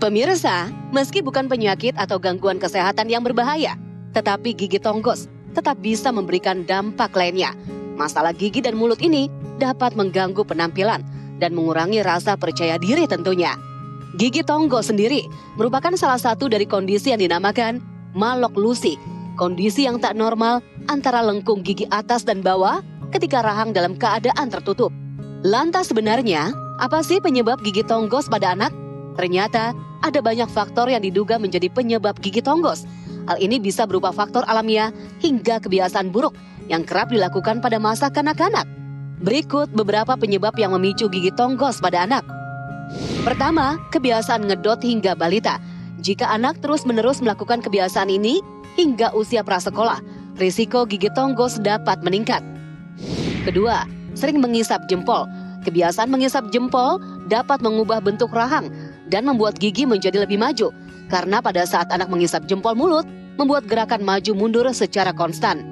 Pemirsa, meski bukan penyakit atau gangguan kesehatan yang berbahaya, tetapi gigi tonggos tetap bisa memberikan dampak lainnya. Masalah gigi dan mulut ini dapat mengganggu penampilan dan mengurangi rasa percaya diri tentunya. Gigi tonggos sendiri merupakan salah satu dari kondisi yang dinamakan maloklusi, kondisi yang tak normal antara lengkung gigi atas dan bawah ketika rahang dalam keadaan tertutup. Lantas sebenarnya, apa sih penyebab gigi tonggos pada anak? Ternyata ada banyak faktor yang diduga menjadi penyebab gigi tonggos. Hal ini bisa berupa faktor alamiah hingga kebiasaan buruk yang kerap dilakukan pada masa kanak-kanak. Berikut beberapa penyebab yang memicu gigi tonggos pada anak. Pertama, kebiasaan ngedot hingga balita. Jika anak terus-menerus melakukan kebiasaan ini hingga usia prasekolah, risiko gigi tonggos dapat meningkat. Kedua, sering mengisap jempol. Kebiasaan mengisap jempol dapat mengubah bentuk rahang dan membuat gigi menjadi lebih maju. Karena pada saat anak mengisap jempol mulut, membuat gerakan maju mundur secara konstan.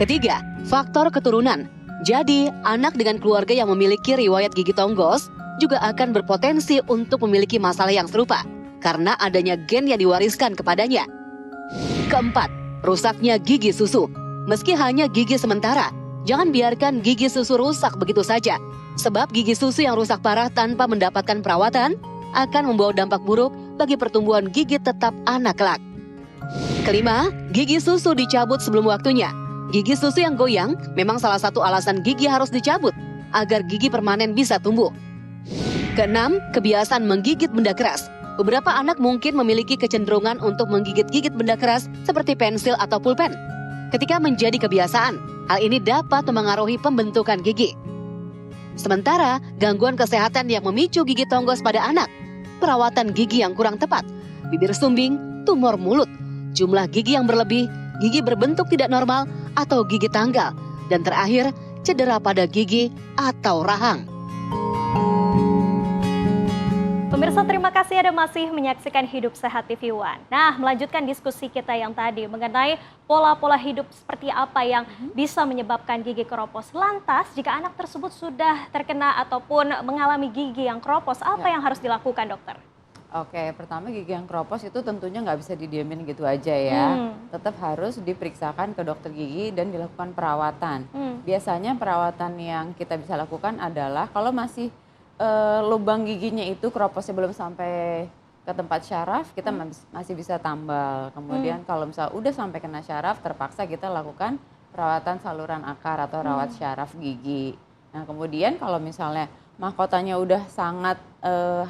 Ketiga, faktor keturunan. Jadi, anak dengan keluarga yang memiliki riwayat gigi tonggos juga akan berpotensi untuk memiliki masalah yang serupa karena adanya gen yang diwariskan kepadanya. Keempat, rusaknya gigi susu. Meski hanya gigi sementara, jangan biarkan gigi susu rusak begitu saja. Sebab gigi susu yang rusak parah tanpa mendapatkan perawatan akan membawa dampak buruk bagi pertumbuhan gigi tetap anak kelak. Kelima, gigi susu dicabut sebelum waktunya. Gigi susu yang goyang memang salah satu alasan gigi harus dicabut agar gigi permanen bisa tumbuh. Keenam, kebiasaan menggigit benda keras. Beberapa anak mungkin memiliki kecenderungan untuk menggigit-gigit benda keras seperti pensil atau pulpen. Ketika menjadi kebiasaan, hal ini dapat memengaruhi pembentukan gigi. Sementara, gangguan kesehatan yang memicu gigi tonggos pada anak, perawatan gigi yang kurang tepat, bibir sumbing, tumor mulut, jumlah gigi yang berlebih, gigi berbentuk tidak normal, atau gigi tanggal, dan terakhir, cedera pada gigi atau rahang. Pemirsa, terima kasih Anda masih menyaksikan Hidup Sehat TV One. Nah, melanjutkan diskusi kita yang tadi mengenai pola-pola hidup seperti apa yang bisa menyebabkan gigi keropos. Lantas, jika anak tersebut sudah terkena ataupun mengalami gigi yang keropos, apa yang harus dilakukan, dokter? Oke, pertama gigi yang keropos itu tentunya nggak bisa didiemin gitu aja ya. Tetap harus diperiksakan ke dokter gigi dan dilakukan perawatan. Biasanya perawatan yang kita bisa lakukan adalah kalau masih lubang giginya itu keroposnya belum sampai ke tempat syaraf, kita masih bisa tambal. Kemudian kalau misalnya udah sampai kena syaraf, terpaksa kita lakukan perawatan saluran akar atau rawat syaraf gigi. Nah kemudian kalau misalnya mahkotanya udah sangat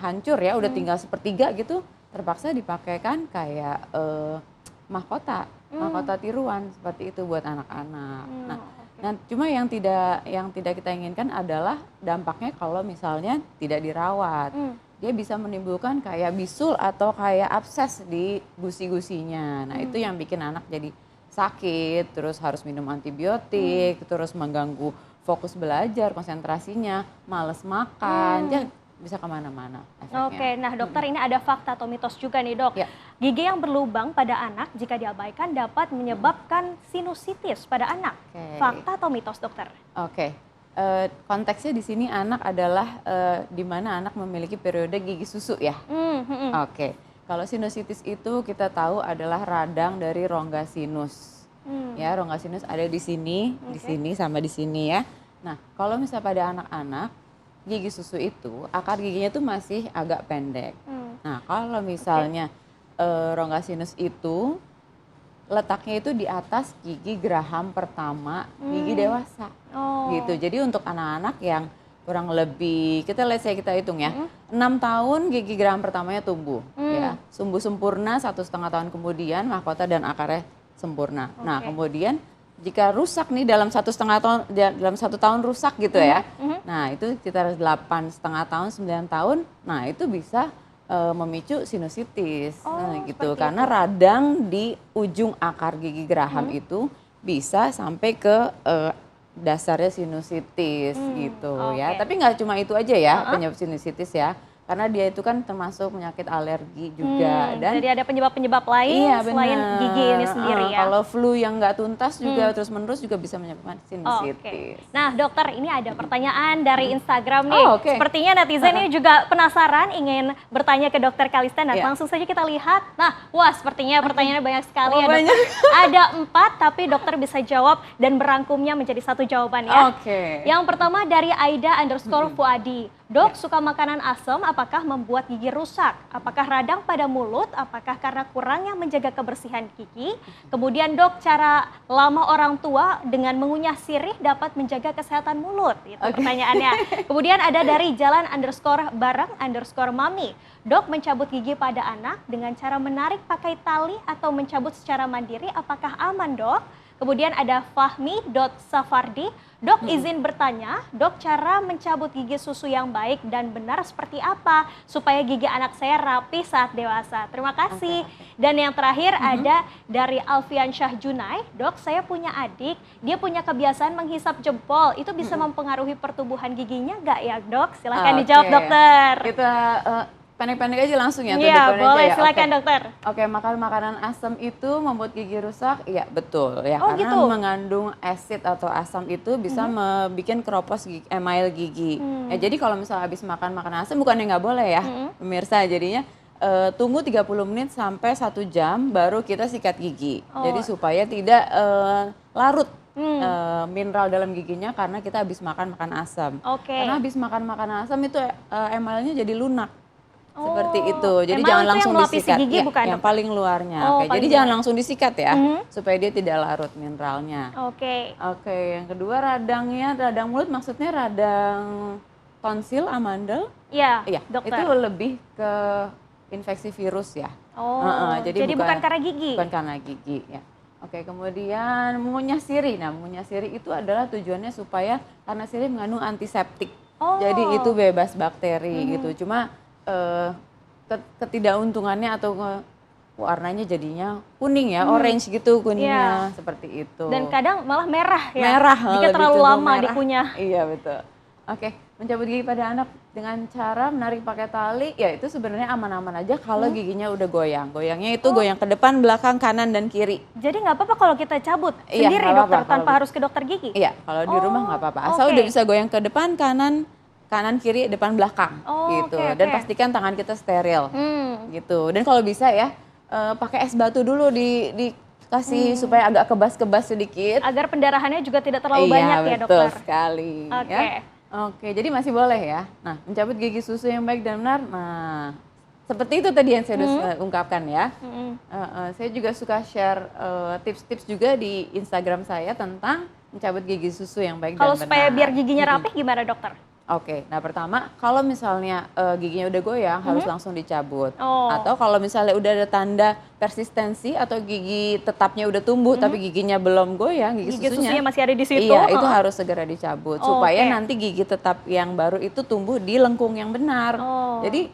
hancur ya, udah tinggal sepertiga gitu, terpaksa dipakaikan kayak mahkota tiruan seperti itu buat anak-anak. Nah, cuma yang tidak kita inginkan adalah dampaknya kalau misalnya tidak dirawat. Dia bisa menimbulkan kayak bisul atau kayak abses di gusi-gusinya. Nah, itu yang bikin anak jadi sakit, terus harus minum antibiotik, terus mengganggu fokus belajar, konsentrasinya, males makan, dia bisa kemana-mana efeknya. Oke, nah dokter ini ada fakta atau mitos juga nih dok. Ya. Gigi yang berlubang pada anak jika diabaikan dapat menyebabkan sinusitis pada anak. Fakta atau mitos dokter? Oke, konteksnya di sini anak adalah di mana anak memiliki periode gigi susu ya. Oke, kalau sinusitis itu kita tahu adalah radang dari rongga sinus. Ya, rongga sinus ada di sini sama di sini ya. Nah, kalau misalnya pada anak-anak gigi susu itu akar giginya tuh masih agak pendek. Nah, kalau misalnya rongga sinus itu letaknya itu di atas gigi geraham pertama gigi dewasa. Gitu. Jadi untuk anak-anak yang kurang lebih kita hitung ya, 6 tahun gigi geraham pertamanya tumbuh ya. Tumbuh sempurna 1,5 tahun kemudian mahkota dan akarnya sempurna. Nah, kemudian jika rusak nih dalam 1,5 tahun, dalam 1 tahun rusak gitu ya. Nah, itu sekitar 8,5 tahun, 9 tahun. Nah, itu bisa memicu sinusitis. Nah, gitu. Karena radang di ujung akar gigi geraham itu bisa sampai ke dasarnya sinusitis gitu ya. Tapi nggak cuma itu aja ya penyebab sinusitis ya. karena dia itu kan termasuk penyakit alergi juga. Dan jadi ada penyebab-penyebab lain iya, selain gigi ini sendiri ya. Kalau flu yang nggak tuntas juga terus-menerus juga bisa menyebabkan sinusitis. Oke. Nah dokter, ini ada pertanyaan dari Instagram nih. Oke. Sepertinya netizen ini juga penasaran ingin bertanya ke dokter Kalista. Nah langsung saja kita lihat. Nah wah sepertinya pertanyaannya banyak sekali ya dokter. Ada 4 tapi dokter bisa jawab dan berangkumnya menjadi satu jawaban ya. Oke. Yang pertama dari Aida_Fuadi. Dok, suka makanan asam, apakah membuat gigi rusak? Apakah radang pada mulut? Apakah karena kurangnya menjaga kebersihan gigi? Kemudian dok, cara lama orang tua dengan mengunyah sirih dapat menjaga kesehatan mulut? Itu pertanyaannya. Kemudian ada dari jalan_bareng_mami. Dok, mencabut gigi pada anak dengan cara menarik pakai tali atau mencabut secara mandiri, apakah aman dok? Kemudian ada Fahmi.Safardi. Dok, izin bertanya, dok, cara mencabut gigi susu yang baik dan benar seperti apa supaya gigi anak saya rapi saat dewasa? Terima kasih. Dan yang terakhir ada dari Alfian Syah Junai. Dok, saya punya adik, dia punya kebiasaan menghisap jempol. Itu bisa mempengaruhi pertumbuhan giginya nggak ya dok? Silahkan dijawab dokter. Kita pendek-pendek aja langsung ya. Iya boleh, silakan dokter. Oke, makan makanan asam itu membuat gigi rusak? Iya betul ya, Oh, karena gitu? mengandung asid atau asam itu bisa bikin keropos gigi, email gigi. Ya, jadi kalau misalnya habis makan makanan asam bukannya nggak boleh ya pemirsa, jadinya tunggu 30 menit sampai 1 jam baru kita sikat gigi. Jadi supaya tidak larut mineral dalam giginya karena kita habis makan asam. Karena habis makan makanan asam itu emalnya jadi lunak. Seperti itu, jadi jangan langsung disikat. Gigi, ya, bukan, yang paling luarnya. Jadi jangan langsung disikat ya, supaya dia tidak larut mineralnya. Oke, yang kedua radang mulut maksudnya radang tonsil, amandel. Iya, Itu dokter. lebih ke infeksi virus ya. Jadi bukan karena gigi. Bukan karena gigi ya. Oke, kemudian mengunyah sirih. Nah, mengunyah sirih itu adalah tujuannya supaya karena sirih mengandung antiseptik. Jadi itu bebas bakteri gitu. Cuma ketidakuntungannya atau warnanya jadinya kuning ya, orange gitu kuningnya, seperti itu. Dan kadang malah merah ya. Merah, jika terlalu lama dikunyah. Iya betul. Oke, mencabut gigi pada anak dengan cara menarik pakai tali, ya itu sebenarnya aman-aman aja kalau giginya udah goyang. Goyangnya itu goyang ke depan, belakang, kanan, dan kiri. Jadi nggak apa-apa kalau kita cabut sendiri dokter, tanpa harus ke dokter gigi? Iya, kalau di rumah nggak apa-apa. Asal udah bisa goyang ke depan, kanan kiri depan belakang gitu. Dan pastikan tangan kita steril gitu. Dan kalau bisa ya pakai es batu dulu dikasih supaya agak kebas-kebas sedikit agar pendarahannya juga tidak terlalu banyak ya dokter. Betul sekali. Oke, jadi masih boleh ya. Nah, mencabut gigi susu yang baik dan benar. Nah, seperti itu tadi yang saya sudah ungkapkan ya. Saya juga suka share tips-tips juga di Instagram saya tentang mencabut gigi susu yang baik dan benar. Kalau supaya biar giginya rapih gimana dokter? Oke, nah pertama kalau misalnya giginya udah goyang harus langsung dicabut. Atau kalau misalnya udah ada tanda persistensi atau gigi tetapnya udah tumbuh tapi giginya belum goyang, gigi susunya masih ada di situ. Iya, itu harus segera dicabut supaya nanti gigi tetap yang baru itu tumbuh di lengkung yang benar. Jadi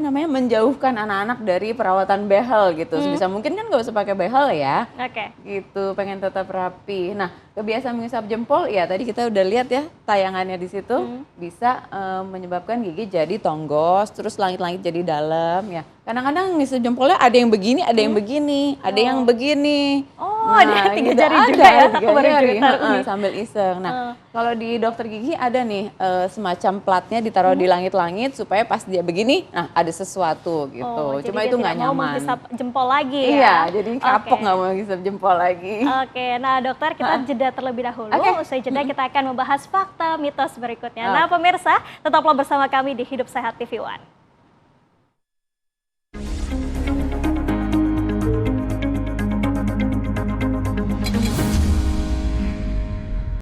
menjauhkan anak-anak dari perawatan behel gitu. Sebisa mungkin kan nggak usah pakai behel ya. Gitu, pengen tetap rapi. Nah, kebiasaan menghisap jempol ya tadi kita udah lihat ya tayangannya di situ bisa menyebabkan gigi jadi tonggos, terus langit-langit jadi dalam ya. Kadang-kadang ngisap jempolnya ada yang begini, ada yang begini, ada yang begini. Ada 3 jari juga ya. Sambil iseng. Nah, kalau di dokter gigi ada nih semacam platnya ditaruh di langit-langit supaya pas dia begini, nah ada sesuatu gitu. Cuma itu nggak nyaman. Mau menghisap jempol lagi ya? Iya, jadi kapok nggak mau menghisap jempol lagi. Oke, nah dokter kita jeda terlebih dahulu. Usai jeda kita akan membahas fakta mitos berikutnya. Nah pemirsa, tetaplah bersama kami di Hidup Sehat TV One.